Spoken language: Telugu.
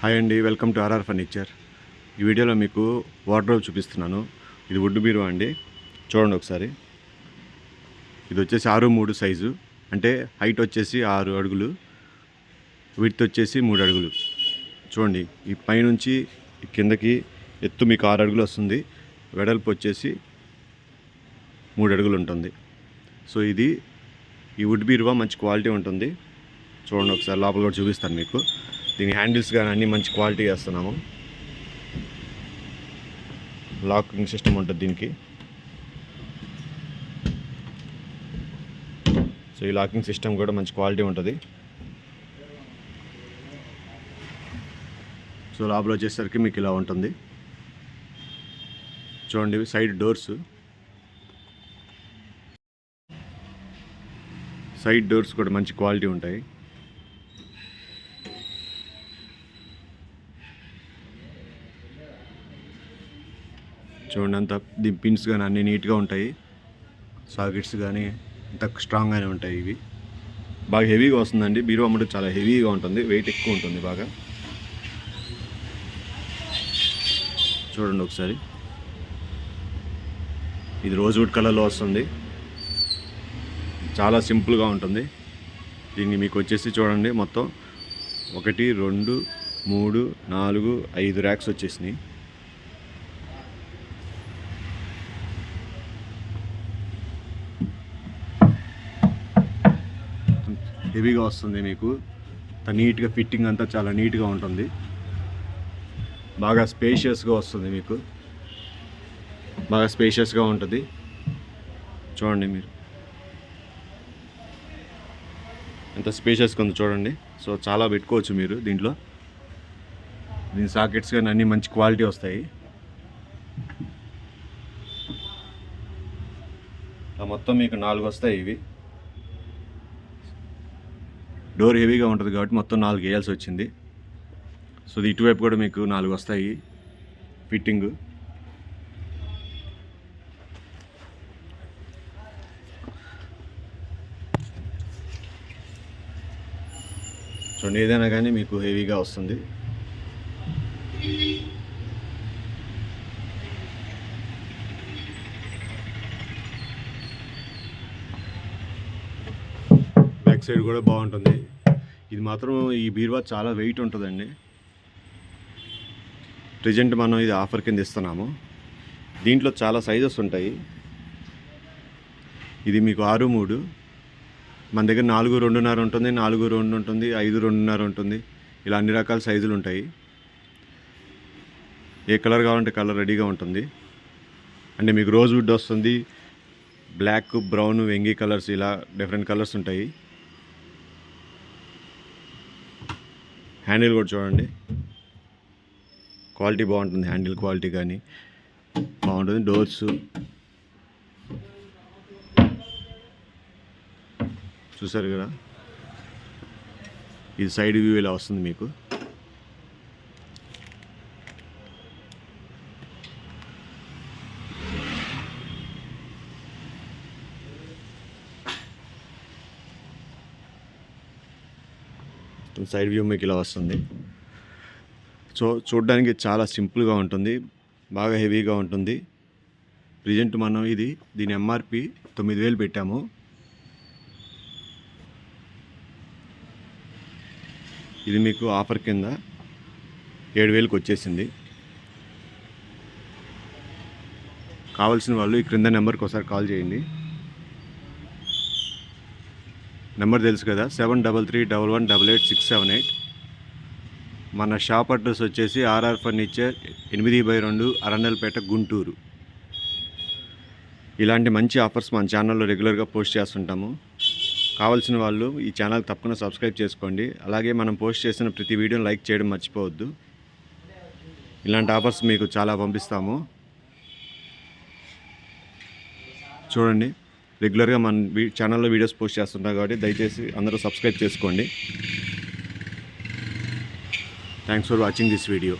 హాయ్ అండి, వెల్కమ్ టు ఆర్ఆర్ ఫర్నిచర్. ఈ వీడియోలో మీకు వార్డ్రోబ్ చూపిస్తున్నాను. ఇది వుడ్ బీరువా అండి. చూడండి ఒకసారి. ఇది వచ్చేసి 6'3" సైజు, అంటే హైట్ వచ్చేసి 6 అడుగులు, విడ్త్ వచ్చేసి 3 అడుగులు. చూడండి, ఈ పైనుంచి కిందకి ఎత్తు మీకు 6 అడుగులు వస్తుంది, వెడల్పు వచ్చేసి 3 అడుగులు ఉంటుంది. సో ఇది ఈ వుడ్ బీరువా మంచి క్వాలిటీ ఉంటుంది. చూడండి ఒకసారి, లోపల కూడా చూపిస్తాను మీకు. దీని హ్యాండిల్స్ కానీ అన్నీ మంచి క్వాలిటీ వేస్తున్నాము. లాకింగ్ సిస్టమ్ ఉంటుంది దీనికి. సో ఈ లాకింగ్ సిస్టమ్ కూడా మంచి క్వాలిటీ ఉంటుంది. సో లోపల వచ్చేసరికి మీకు ఇలా ఉంటుంది. చూడండి, సైడ్ డోర్స్ కూడా మంచి క్వాలిటీ ఉంటాయి. చూడండి, అంత దీని పిన్స్ కానీ అన్నీ నీట్గా ఉంటాయి. సాకెట్స్ కానీ అంత స్ట్రాంగ్గానే ఉంటాయి. ఇవి బాగా హెవీగా వస్తుందండి. బీరువా అమ్మటం చాలా హెవీగా ఉంటుంది, వెయిట్ ఎక్కువ ఉంటుంది బాగా. చూడండి ఒకసారి, ఇది రోజ్వుడ్ కలర్లో వస్తుంది. చాలా సింపుల్గా ఉంటుంది. దీన్ని మీకు వచ్చేసి చూడండి, మొత్తం 1 2 3 4 5 ర్యాక్స్ వచ్చేసినాయి. హెవీగా వస్తుంది మీకు. నీట్గా ఫిట్టింగ్ అంతా చాలా నీట్గా ఉంటుంది. బాగా స్పేషియస్గా వస్తుంది మీకు. బాగా స్పేషియస్గా ఉంటుంది. చూడండి మీరు ఎంత స్పేషియస్గా ఉంది చూడండి. సో చాలా పెట్టుకోవచ్చు మీరు దీంట్లో. దీని సాకెట్స్ కానీ అన్నీ మంచి క్వాలిటీ వస్తాయి. మొత్తం మీకు 4 వస్తాయి. ఇవి డోర్ హెవీగా ఉంటుంది కాబట్టి మొత్తం 4 వేయాల్సి వచ్చింది. సో ఇటువైపు కూడా మీకు 4 వస్తాయి ఫిట్టింగ్. చూడండి, ఏదైనా కానీ మీకు హెవీగా వస్తుంది. బ్యాక్ సైడ్ కూడా బాగుంటుంది. ఇది మాత్రం ఈ బీరువా చాలా వెయిట్ ఉంటుందండి. ప్రెజెంట్ మనం ఇది ఆఫర్ కింద ఇస్తున్నాము. దీంట్లో చాలా సైజెస్ ఉంటాయి. ఇది మీకు 6'3", మన దగ్గర 4 2.5 ఉంటుంది, 4 2 ఉంటుంది, 5 2.5 ఉంటుంది. ఇలా అన్ని రకాల సైజులు ఉంటాయి. ఏ కలర్ కావాలంటే కలర్ రెడీగా ఉంటుంది. అంటే మీకు రోజ్వుడ్ వస్తుంది, బ్లాక్, బ్రౌన్, వెంగి కలర్స్, ఇలా డిఫరెంట్ కలర్స్ ఉంటాయి. హ్యాండిల్ కూడా చూడండి, క్వాలిటీ బాగుంటుంది. హ్యాండిల్ క్వాలిటీ కానీ బాగుంటుంది. డోర్స్ చూసారు కదా. ఇది సైడ్ వ్యూ ఇలా వస్తుంది మీకు. సైడ్ వ్యూ మీకు ఇలా వస్తుంది. సో చూడడానికి చాలా సింపుల్గా ఉంటుంది, బాగా హెవీగా ఉంటుంది. ప్రెజెంట్ మనం దీని ఎంఆర్పి 9,000 పెట్టాము. ఇది మీకు ఆఫర్ కింద 7,000కి వచ్చేసింది. కావాల్సిన వాళ్ళు ఈ క్రింద నెంబర్కి ఒకసారి కాల్ చేయండి. నెంబర్ తెలుసు కదా, 7331188678. మన షాప్ అడ్రస్ వచ్చేసి ఆర్ఆర్ ఫర్నిచర్, 8/2, అరండల్పేట, గుంటూరు. ఇలాంటి మంచి ఆఫర్స్ మన ఛానల్లో రెగ్యులర్గా పోస్ట్ చేస్తుంటాము. కావాల్సిన వాళ్ళు ఈ ఛానల్ తప్పకుండా సబ్స్క్రైబ్ చేసుకోండి. అలాగే మనం పోస్ట్ చేసిన ప్రతి వీడియోని లైక్ చేయడం మర్చిపోవద్దు. ఇలాంటి ఆఫర్స్ మీకు చాలా పంపిస్తాము. చూడండి, రెగ్యులర్గా మన ఛానల్లో వీడియోస్ పోస్ట్ చేస్తుంటాం కాబట్టి దయచేసి అందరూ సబ్స్క్రైబ్ చేసుకోండి. Thanks for watching this video.